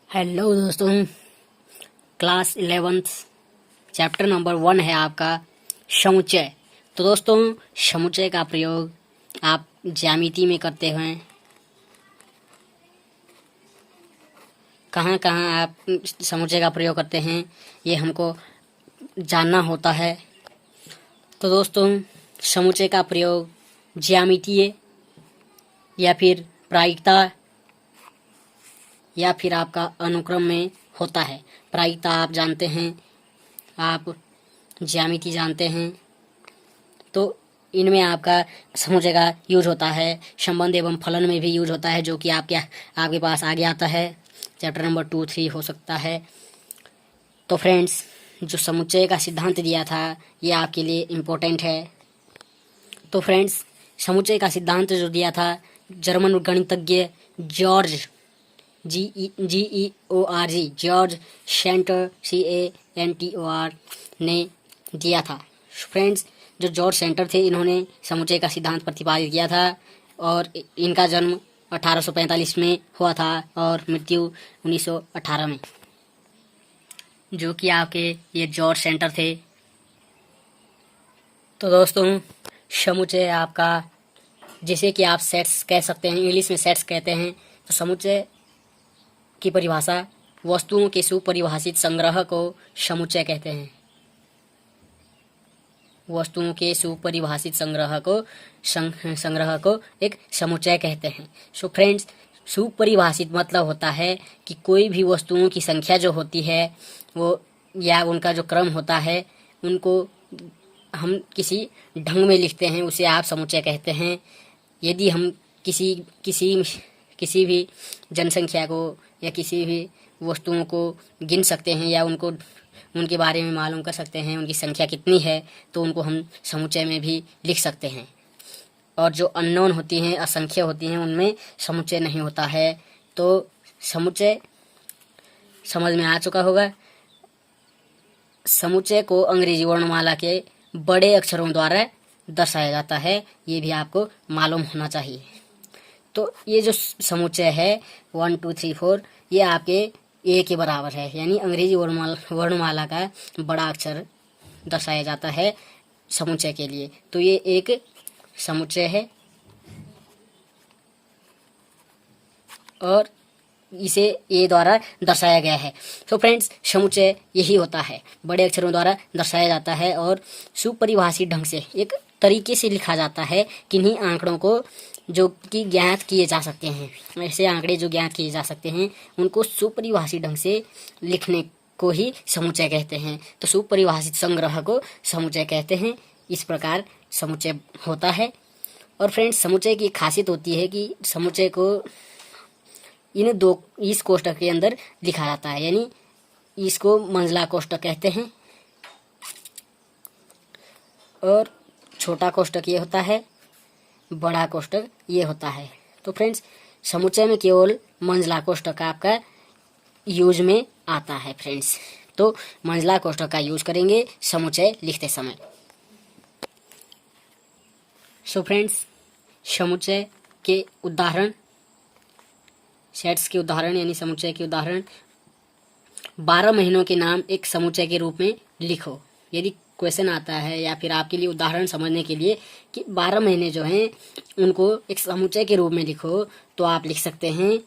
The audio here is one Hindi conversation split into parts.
हेलो दोस्तों, क्लास 11th चैप्टर नंबर 1 है आपका समुच्चय। तो दोस्तों, समुच्चय का प्रयोग आप ज्यामिति में करते हैं। कहाँ कहाँ आप समुच्चय का प्रयोग करते हैं ये हमको जानना होता है। तो दोस्तों, समुच्चय का प्रयोग ज्यामितीय या फिर प्रायिकता या फिर आपका अनुक्रम में होता है। प्रायिकता आप जानते हैं, आप ज्यामिति जानते हैं, तो इनमें आपका समुच्चय का यूज होता है। संबंध एवं फलन में भी यूज होता है, जो कि आपके पास आगे आता है। चैप्टर नंबर 2-3 हो सकता है। तो फ्रेंड्स, जो समुच्चय का सिद्धांत दिया था ये आपके लिए इम्पोर्टेंट है। तो फ्रेंड्स, समुच्चय का सिद्धांत जो दिया था जर्मन गणितज्ञ जॉर्ज जॉर्ज सेंटर CANTOR ने दिया था। फ्रेंड्स, जो जॉर्ज सेंटर थे इन्होंने समुच्चय का सिद्धांत प्रतिपादित किया था और इनका जन्म 1845 में हुआ था और मृत्यु 1918 में, जो कि आपके ये जॉर्ज सेंटर थे। तो दोस्तों, समुच्चय आपका, जिसे कि आप सेट्स कह सकते हैं, इंग्लिश में सेट्स कहते हैं। तो समुच्चय की परिभाषा वस्तुओं के सुपरिभाषित संग्रह को समुच्चय कहते हैं। वस्तुओं के सुपरिभाषित संग्रह को एक समुच्चय कहते हैं। सो फ्रेंड्स, सुपरिभाषित मतलब होता है कि कोई भी वस्तुओं की संख्या जो होती है वो या उनका जो क्रम होता है उनको हम किसी ढंग में लिखते हैं, उसे आप समुच्चय कहते हैं। यदि हम किसी भी जनसंख्या को या किसी भी वस्तुओं को गिन सकते हैं या उनके बारे में मालूम कर सकते हैं, उनकी संख्या कितनी है, तो उनको हम समुच्चय में भी लिख सकते हैं। और जो अननोन होती हैं, असंख्य होती हैं, उनमें समुच्चय नहीं होता है। तो समुच्चय समझ में आ चुका होगा। समुच्चय को अंग्रेजी वर्णमाला के बड़े अक्षरों द्वारा दर्शाया जाता है, ये भी आपको मालूम होना चाहिए। तो ये जो समुच्चय है 1 2 3 4 ये आपके A के बराबर है, यानी अंग्रेजी वर्णमाला का बड़ा अक्षर दर्शाया जाता है समुच्चय के लिए। तो ये एक समुच्चय है और इसे A द्वारा दर्शाया गया है। तो फ्रेंड्स, समुच्चय यही होता है, बड़े अक्षरों द्वारा दर्शाया जाता है और सुपरिभाषित ढंग से एक तरीके से लिखा जाता है। किन्हीं आंकड़ों को जो कि ज्ञात किए जा सकते हैं, ऐसे आंकड़े जो ज्ञात किए जा सकते हैं उनको सुपरिभाषित ढंग से लिखने को ही समुच्चय कहते हैं। तो सुपरिभाषित संग्रह को समुच्चय कहते हैं। इस प्रकार समुच्चय होता है। और फ्रेंड्स, समुच्चय की खासियत होती है कि समुच्चय को इस कोष्ठक के अंदर लिखा जाता है, यानी इसको मंझला कोष्ठक कहते हैं और छोटा कोष्ठक ये होता है, बड़ा कोष्ठक ये होता है। तो फ्रेंड्स, समुच्चय में केवल मंझला कोष्ठक आपका यूज में आता है। फ्रेंड्स, तो मंझला कोष्ठक का यूज करेंगे समुच्चय लिखते समय। सो फ्रेंड्स, समुच्चय के उदाहरण, सेट्स के उदाहरण यानी समुच्चय के उदाहरण, 12 महीनों के नाम एक समुच्चय के रूप में लिखो। यदि क्वेश्चन आता है या फिर आपके लिए उदाहरण समझने के लिए कि 12 महीने जो हैं उनको एक समुच्चय के रूप में लिखो, तो आप लिख सकते हैं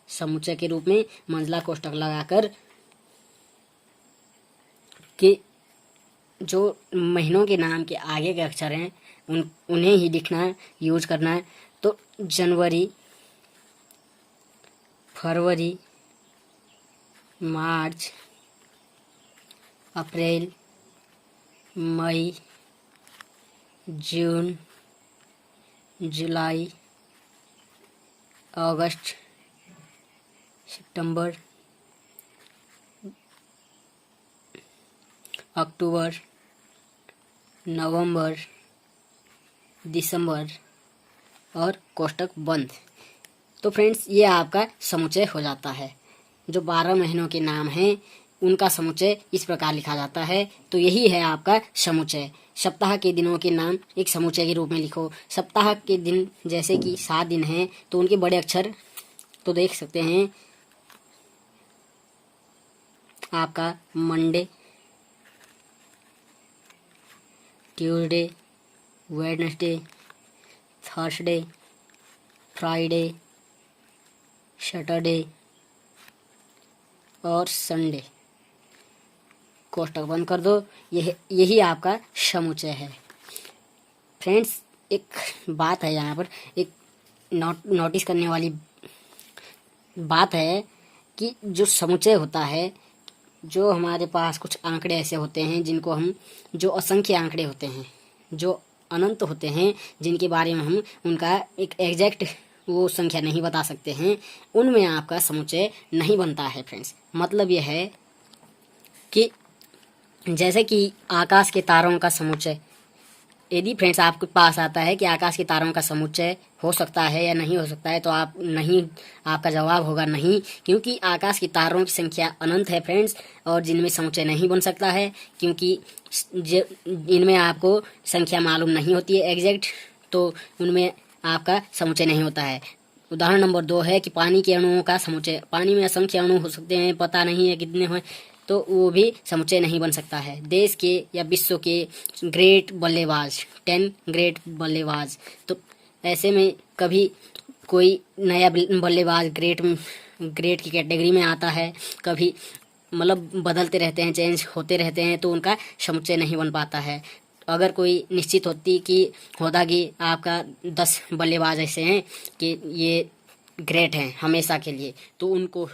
समुच्चय के रूप में मंझला कोष्ठक लगाकर कि जो महीनों के नाम के आगे के अक्षर हैं उन्हें ही लिखना, यूज करना है। तो जनवरी, फरवरी, मार्च, अप्रैल, मई, जून, जुलाई, अगस्त, सितंबर, अक्टूबर, नवंबर, दिसंबर और कोष्ठक बंद। तो फ्रेंड्स, ये आपका समुच्चय हो जाता है। जो 12 महीनों के नाम हैं उनका समुच्चय इस प्रकार लिखा जाता है। तो यही है आपका समुच्चय। सप्ताह के दिनों के नाम एक समुच्चय के रूप में लिखो। सप्ताह के दिन जैसे कि 7 दिन हैं तो उनके बड़े अक्षर तो देख सकते हैं आपका Monday, Tuesday, Wednesday, Thursday, Friday, Saturday और संडे। कोष्टक बंद कर दो। यही आपका समुच्चय है। फ्रेंड्स, एक बात है यहाँ पर, एक नोटिस करने वाली बात है कि जो समुच्चय होता है, जो हमारे पास कुछ आंकड़े ऐसे होते हैं जिनको हम, जो असंख्य आंकड़े होते हैं, जो अनंत होते हैं, जिनके बारे में हम उनका एक एग्जैक्ट वो संख्या नहीं बता सकते हैं, उनमें आपका समुच्चय नहीं बनता है। फ्रेंड्स, मतलब यह है कि जैसे कि आकाश के तारों का समुच्चय, यदि फ्रेंड्स आपके पास आता है कि आकाश के तारों का समुच्चय हो सकता है या नहीं हो सकता है, तो आप नहीं, आपका जवाब होगा नहीं, क्योंकि आकाश के तारों की संख्या अनंत है फ्रेंड्स, और जिनमें समुच्चय नहीं बन सकता है, क्योंकि इनमें आपको संख्या मालूम नहीं होती है एग्जैक्ट, तो उनमें आपका समुच्चय नहीं होता है। उदाहरण नंबर 2 है कि पानी के अणुओं का समुच्चय। पानी में असंख्य अणु हो सकते हैं, पता नहीं है कितने हैं, तो वो भी समुच्चय नहीं बन सकता है। देश के या विश्व के ग्रेट बल्लेबाज, 10 ग्रेट बल्लेबाज, तो ऐसे में कभी कोई नया बल्लेबाज ग्रेट की कैटेगरी में आता है, कभी मतलब बदलते रहते हैं, चेंज होते रहते हैं, तो उनका समुच्चय नहीं बन पाता है। अगर कोई निश्चित होती होता कि आपका 10 बल्लेबाज ऐसे हैं कि ये ग्रेट हैं हमेशा के लिए, तो उनको